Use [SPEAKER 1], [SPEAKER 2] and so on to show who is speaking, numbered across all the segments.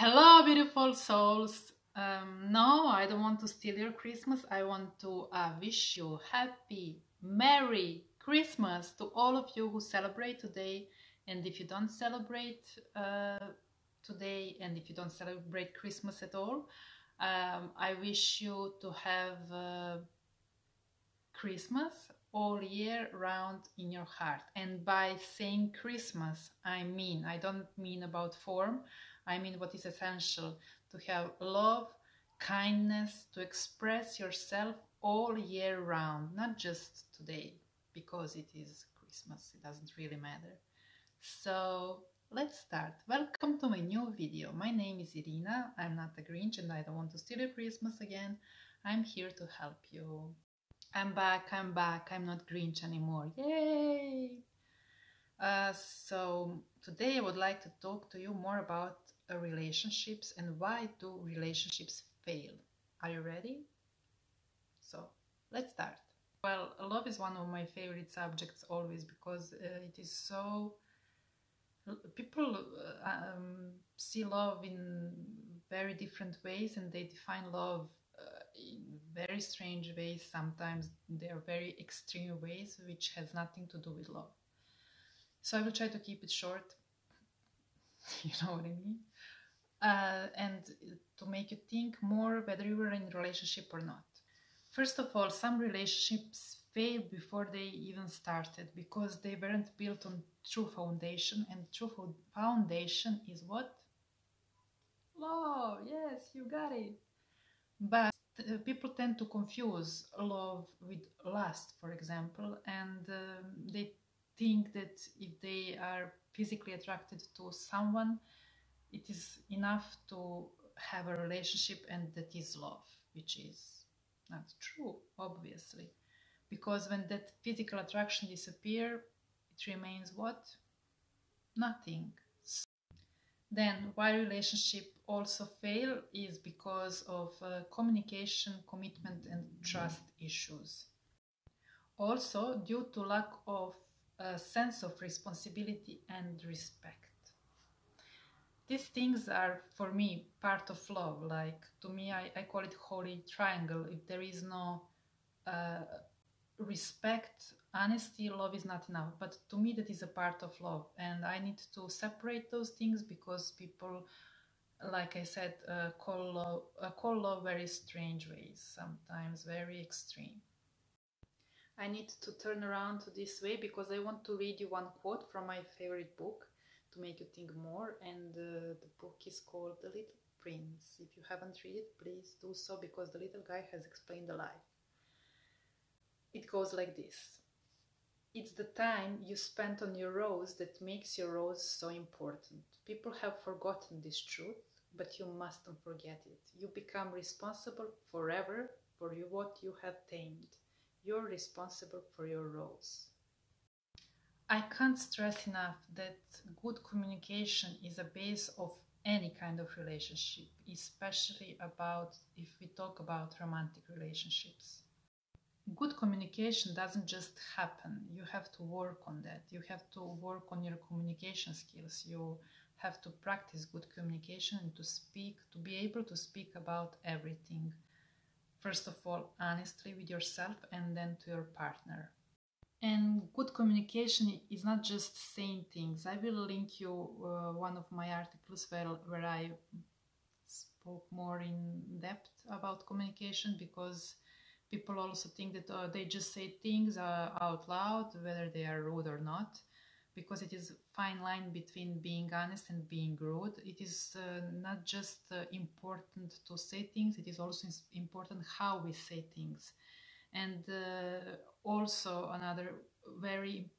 [SPEAKER 1] Hello, beautiful souls. No, I don't want to steal your Christmas. I want to wish you happy, Merry Christmas to all of you who celebrate today. And if you don't celebrate today, and if you don't celebrate Christmas at all, I wish you to have Christmas all year round in your heart. And by saying Christmas, I don't mean about form, I mean what is essential: to have love, kindness, to express yourself all year round, not just today, because it is Christmas, it doesn't really matter. So let's start. Welcome to my new video. My name is Irina, I'm not a Grinch and I don't want to steal your Christmas again. I'm here to help you. I'm back, I'm not Grinch anymore. Yay! So today I would like to talk to you more about relationships and why do relationships fail. Are you ready? So let's start. Well, love is one of my favorite subjects always because it is so... People see love in very different ways and they define love in very strange ways. Sometimes they are very extreme ways which has nothing to do with love. So I will try to keep it short. You know what I mean? And to make you think more whether you were in a relationship or not. First of all, some relationships fail before they even started because they weren't built on true foundation, and true foundation is what? Love. Yes, you got it. But people tend to confuse love with lust, for example, and they think that if they are physically attracted to someone, it is enough to have a relationship and that is love, which is not true, obviously. Because when that physical attraction disappears, it remains what? Nothing. Then why relationship also fail is because of communication, commitment and trust issues. Also due to lack of a sense of responsibility and respect. These things are, for me, part of love. Like, to me, I call it holy triangle. If there is no respect, honesty, love is not enough. But to me, that is a part of love. And I need to separate those things because people, like I said, call love very strange ways, sometimes very extreme. I need to turn around to this way because I want to read you one quote from my favorite book to make you think more, and the book is called The Little Prince. If you haven't read it, please do so because the little guy has explained the life. It goes like this. It's the time you spent on your rose that makes your rose so important. People have forgotten this truth, but you mustn't forget it. You become responsible forever for what you have tamed. You're responsible for your rose. I can't stress enough that good communication is a base of any kind of relationship, especially if we talk about romantic relationships. Good communication doesn't just happen. You have to work on that. You have to work on your communication skills. You have to practice good communication and to be able to speak about everything. First of all, honestly with yourself and then to your partner. And good communication is not just saying things. I will link you one of my articles where I spoke more in depth about communication, because people also think that they just say things out loud, whether they are rude or not, because it is a fine line between being honest and being rude. It is not just important to say things, it is also important how we say things. And also another very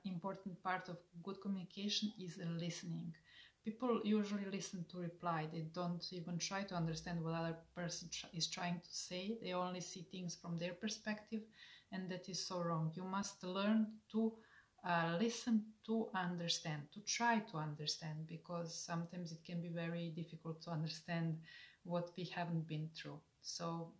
[SPEAKER 1] important part of good communication is listening. People usually listen to reply. They don't even try to understand what other person is trying to say. They only see things from their perspective, and that is so wrong. You must learn to listen to understand, to try to understand, because sometimes it can be very difficult to understand what we haven't been through. So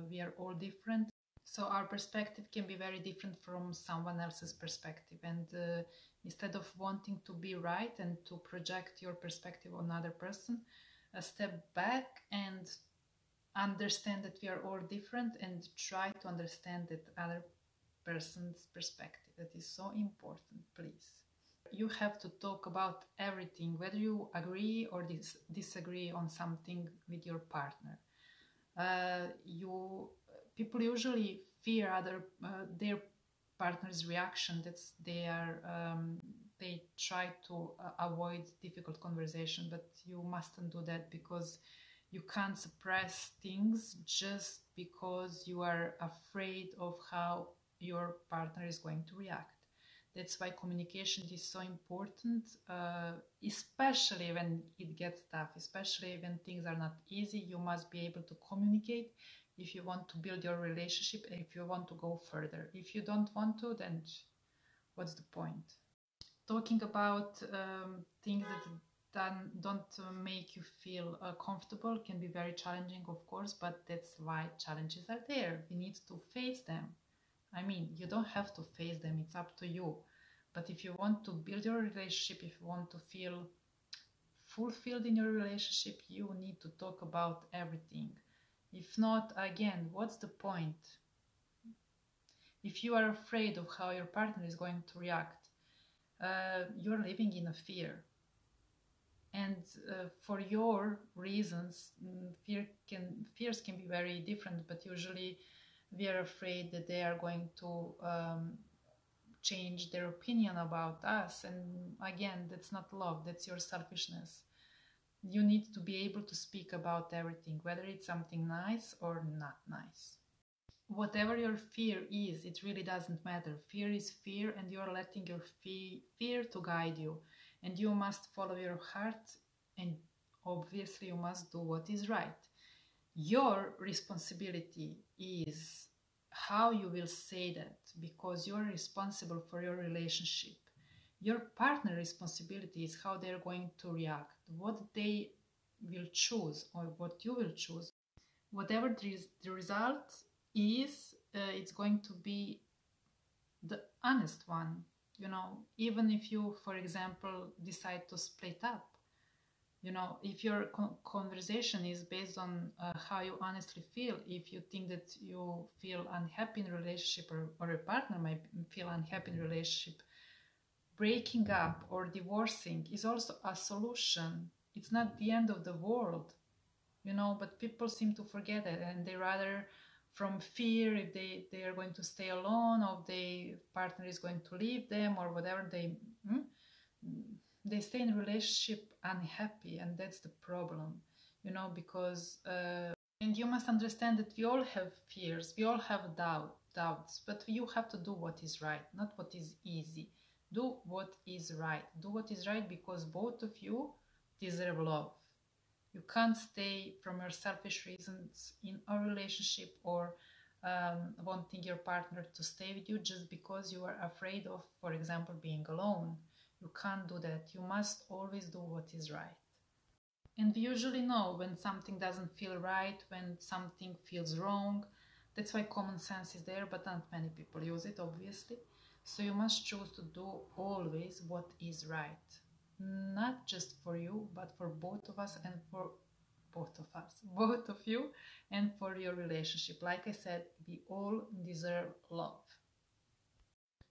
[SPEAKER 1] we are all different. So our perspective can be very different from someone else's perspective, and instead of wanting to be right and to project your perspective on another person, step back and understand that we are all different and try to understand that other person's perspective. That is so important, please. You have to talk about everything, whether you agree or disagree on something with your partner. People usually fear their partner's reaction. That's they try to avoid difficult conversation, but you mustn't do that, because you can't suppress things just because you are afraid of how your partner is going to react. That's why communication is so important, especially when it gets tough, especially when things are not easy. You must be able to communicate if you want to build your relationship, if you want to go further. If you don't want to, then what's the point? Talking about things that don't make you feel comfortable can be very challenging, of course, but that's why challenges are there. We need to face them. I mean, you don't have to face them, it's up to you. But if you want to build your relationship, if you want to feel fulfilled in your relationship, you need to talk about everything. If not, again, what's the point? If you are afraid of how your partner is going to react, you're living in a fear. And for your reasons, fears can be very different, but usually we are afraid that they are going to change their opinion about us. And again, that's not love, that's your selfishness. You need to be able to speak about everything, whether it's something nice or not nice. Whatever your fear is, it really doesn't matter. Fear is fear, and you're letting your fear to guide you. And you must follow your heart, and obviously you must do what is right. Your responsibility is how you will say that, because you're responsible for your relationship. Your partner's responsibility is how they're going to react, what they will choose or what you will choose. Whatever the result is, it's going to be the honest one. Even if you, for example, decide to split up, if your conversation is based on how you honestly feel, if you think that you feel unhappy in a relationship, or a partner might feel unhappy in a relationship, breaking up or divorcing is also a solution. It's not the end of the world, but people seem to forget it, and they rather, from fear, if they are going to stay alone, or the partner is going to leave them or whatever, they stay in a relationship unhappy, and that's the problem, because and you must understand that we all have fears, we all have doubts, but you have to do what is right, not what is easy. Do what is right. Do what is right, because both of you deserve love. You can't stay from your selfish reasons in a relationship, or wanting your partner to stay with you just because you are afraid of, for example, being alone. You can't do that. You must always do what is right. And we usually know when something doesn't feel right, when something feels wrong. That's why common sense is there, but not many people use it, obviously. So you must choose to do always what is right. Not just for you, but for both of us, and for both of you, and for your relationship. Like I said, we all deserve love.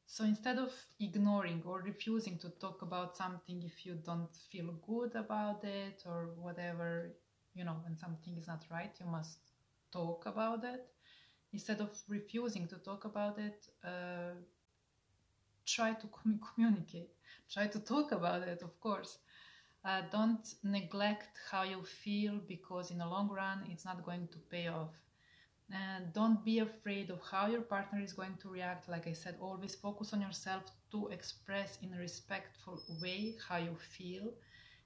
[SPEAKER 1] So instead of ignoring or refusing to talk about something if you don't feel good about it or whatever, when something is not right, you must talk about it. Instead of refusing to talk about it, try to communicate. Try to talk about it, of course. Don't neglect how you feel, because in the long run, it's not going to pay off. And don't be afraid of how your partner is going to react. Like I said, always focus on yourself to express in a respectful way how you feel,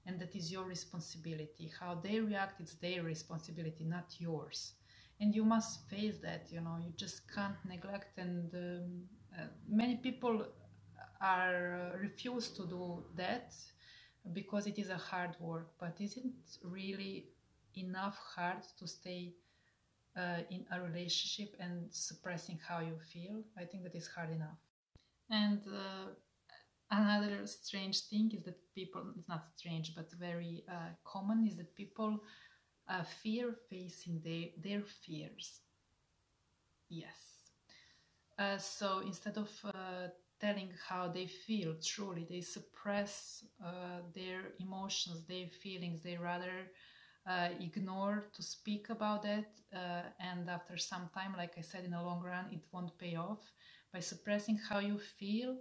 [SPEAKER 1] and that is your responsibility. How they react, it's their responsibility, not yours. And you must face that, you just can't neglect. And many people refuse to do that because it is a hard work. But isn't really enough hard to stay in a relationship and suppressing how you feel? I think that is hard enough. And Another strange thing is that people, it's not strange, but very common, is that people fear facing their fears. Yes. So instead of telling how they feel truly, they suppress their emotions, their feelings. They rather ignore to speak about it, and after some time, like I said, in the long run it won't pay off. By suppressing how you feel,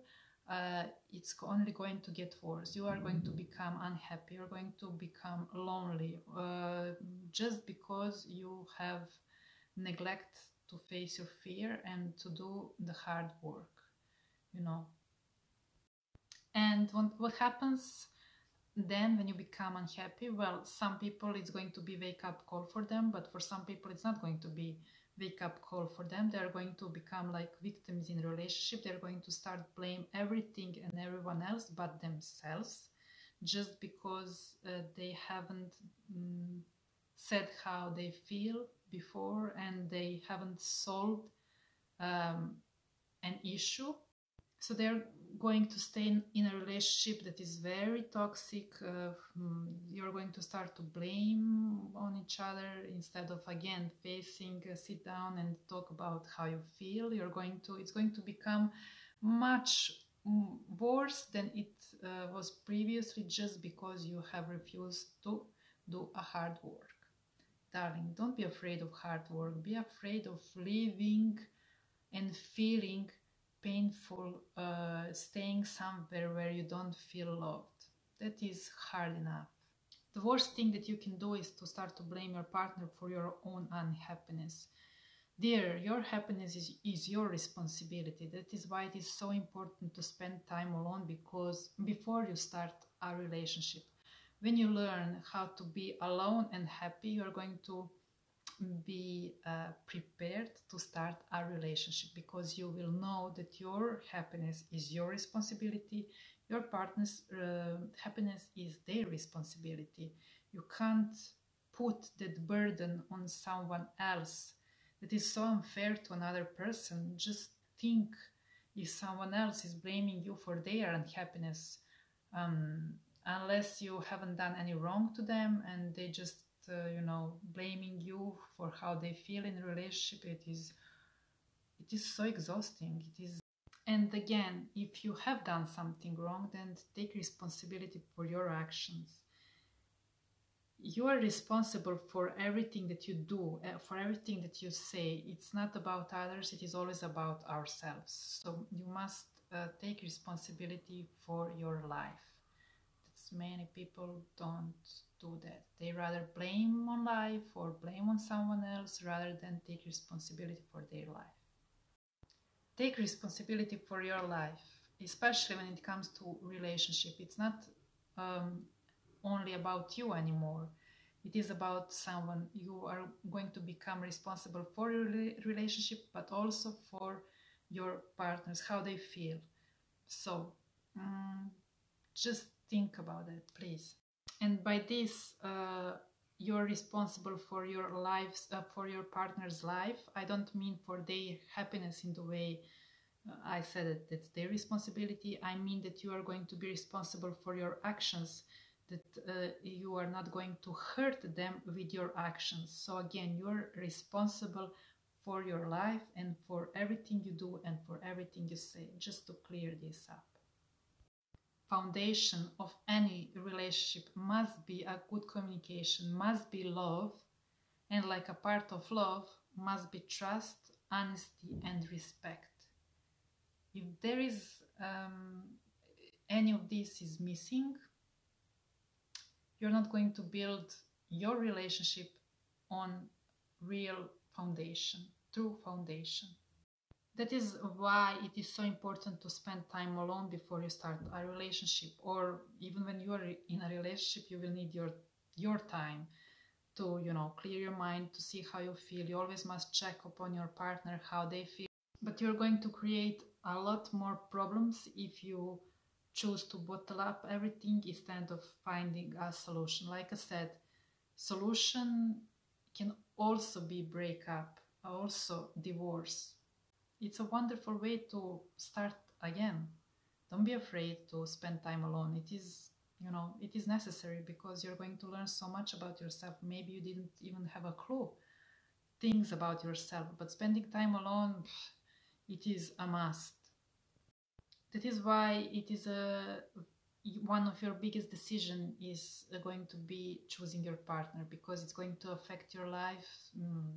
[SPEAKER 1] it's only going to get worse. You are going to become unhappy, you're going to become lonely, just because you have neglect to face your fear and to do the hard work, you know. And what happens then when you become unhappy? Well, some people it's going to be wake up call for them, but for some people it's not going to be wake up call for them. They're going to become like victims in a relationship. They're going to start blame everything and everyone else but themselves, just because they haven't said how they feel before, and they haven't solved an issue. So they're going to stay in a relationship that is very toxic. You're going to start to blame on each other instead of again facing, sit down and talk about how you feel. It's going to become much worse than it was previously, just because you have refused to do a hard work. Darling, don't be afraid of hard work. Be afraid of living and feeling painful, staying somewhere where you don't feel loved. That is hard enough. The worst thing that you can do is to start to blame your partner for your own unhappiness. Dear, your happiness is your responsibility. That is why it is so important to spend time alone, because before you start a relationship, when you learn how to be alone and happy, you are going to be prepared to start a relationship, because you will know that your happiness is your responsibility, your partner's happiness is their responsibility. You can't put that burden on someone else. That is so unfair to another person. Just think, if someone else is blaming you for their unhappiness, unless you haven't done any wrong to them and they just blaming you for how they feel in a relationship, it is so exhausting. It is. And again, if you have done something wrong, then take responsibility for your actions. You are responsible for everything that you do, for everything that you say. It's not about others, it is always about ourselves. So you must take responsibility for your life. Many people don't do that. They rather blame on life or blame on someone else rather than take responsibility for their life. Take responsibility for your life, especially when it comes to relationship. It's not only about you anymore. It is about someone. You are going to become responsible for your relationship, but also for your partners, how they feel. So just think about it, please. And by this, you're responsible for your lives, for your partner's life. I don't mean for their happiness in the way I said it, that's their responsibility. I mean that you are going to be responsible for your actions, that you are not going to hurt them with your actions. So again, you're responsible for your life and for everything you do and for everything you say, just to clear this up. Foundation of any relationship must be a good communication, must be love, and like a part of love must be trust, honesty, and respect. If there is any of this is missing, you're not going to build your relationship on real foundation, true foundation. That is why it is so important to spend time alone before you start a relationship, or even when you are in a relationship, you will need your time to, clear your mind, to see how you feel. You always must check upon your partner, how they feel. But you're going to create a lot more problems if you choose to bottle up everything instead of finding a solution. Like I said, solution can also be breakup, also divorce. It's a wonderful way to start again. Don't be afraid to spend time alone. It is, it is necessary, because you're going to learn so much about yourself. Maybe you didn't even have a clue things about yourself, but spending time alone, it is a must. That is why it is one of your biggest decision is going to be choosing your partner, because it's going to affect your life,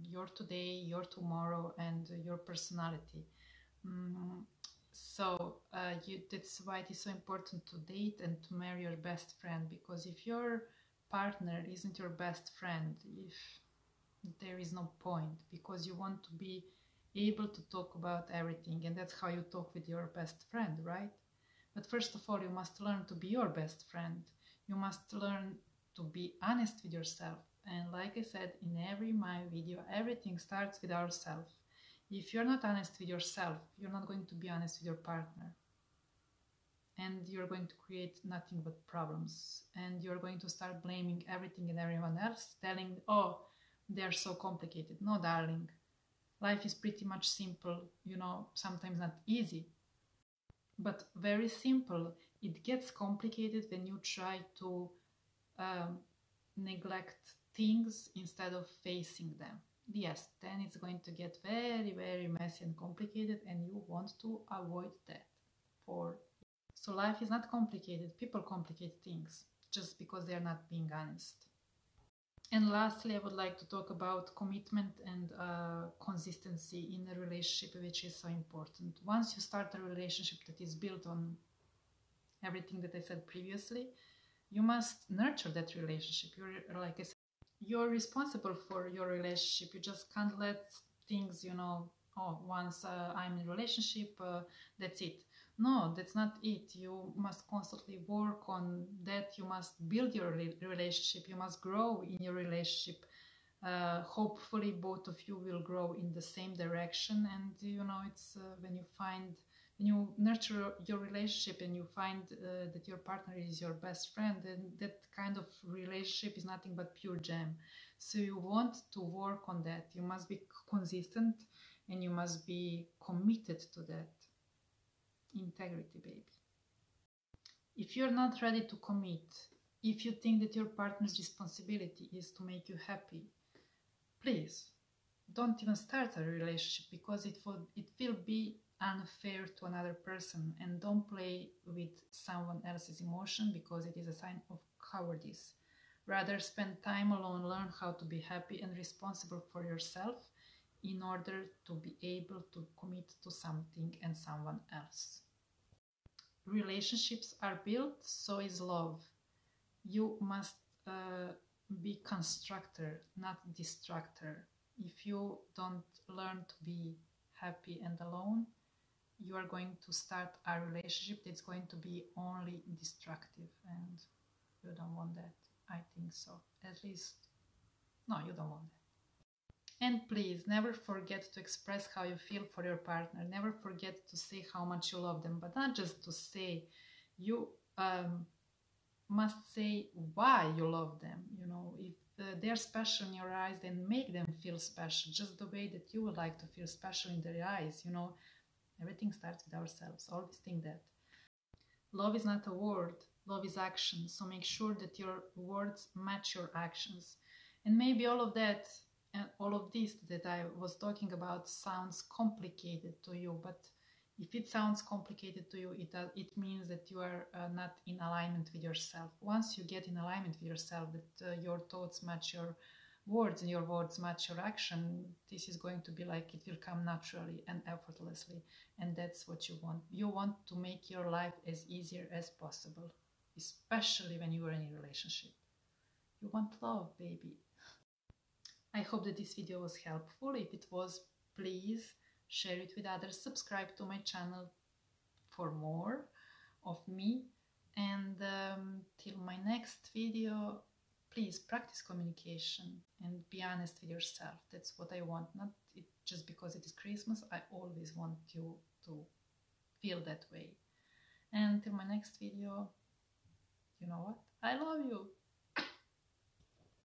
[SPEAKER 1] your today, your tomorrow, and your personality. That's why it is so important to date and to marry your best friend, because if your partner isn't your best friend, if there is no point, because you want to be able to talk about everything, and that's how you talk with your best friend, right? But first of all, you must learn to be your best friend. You must learn to be honest with yourself. And like I said in every my video, everything starts with ourselves. If you're not honest with yourself, you're not going to be honest with your partner. And you're going to create nothing but problems. And you're going to start blaming everything and everyone else, telling, oh, they're so complicated. No, darling. Life is pretty much simple, sometimes not easy, but very simple. It gets complicated when you try to neglect things instead of facing them. Yes, then it's going to get very, very messy and complicated, and you want to avoid that. So life is not complicated. People complicate things just because they're not being honest. And lastly, I would like to talk about commitment and consistency in a relationship, which is so important. Once you start a relationship that is built on everything that I said previously, you must nurture that relationship. Like I said, you're responsible for your relationship. You just can't let things, once I'm in a relationship, that's it. No, that's not it. You must constantly work on that. You must build your relationship. You must grow in your relationship. Hopefully both of you will grow in the same direction. And it's when you nurture your relationship and you find that your partner is your best friend, then that kind of relationship is nothing but pure gem. So you want to work on that. You must be consistent and you must be committed to that. Integrity, baby. If you're not ready to commit, if you think that your partner's responsibility is to make you happy, please don't even start a relationship, because it will be unfair to another person. And don't play with someone else's emotion, because it is a sign of cowardice. Rather, spend time alone, learn how to be happy and responsible for yourself in order to be able to commit to something and someone else. Relationships are built, so is love. You must be constructor, not destructor. If you don't learn to be happy and alone, you are going to start a relationship that's going to be only destructive, and you don't want that. I think so. At least, no, you don't want that. And please, never forget to express how you feel for your partner. Never forget to say how much you love them, but not just to say. You must say why you love them. If they're special in your eyes, then make them feel special, just the way that you would like to feel special in their eyes. Everything starts with ourselves. Always think that. Love is not a word, love is action. So make sure that your words match your actions. And maybe all of that and all of this that I was talking about sounds complicated to you, but if it sounds complicated to you, it means that you are not in alignment with yourself. Once you get in alignment with yourself, that your thoughts match your words and your words match your action, this is going to be like, it will come naturally and effortlessly. And that's what you want. You want to make your life as easier as possible, especially when you are in a relationship. You want love, baby. I hope that this video was helpful. If it was, please share it with others. Subscribe to my channel for more of me. And till my next video, please practice communication and be honest with yourself. That's what I want. Not just because it is Christmas. I always want you to feel that way. And till my next video, you know what? I love you.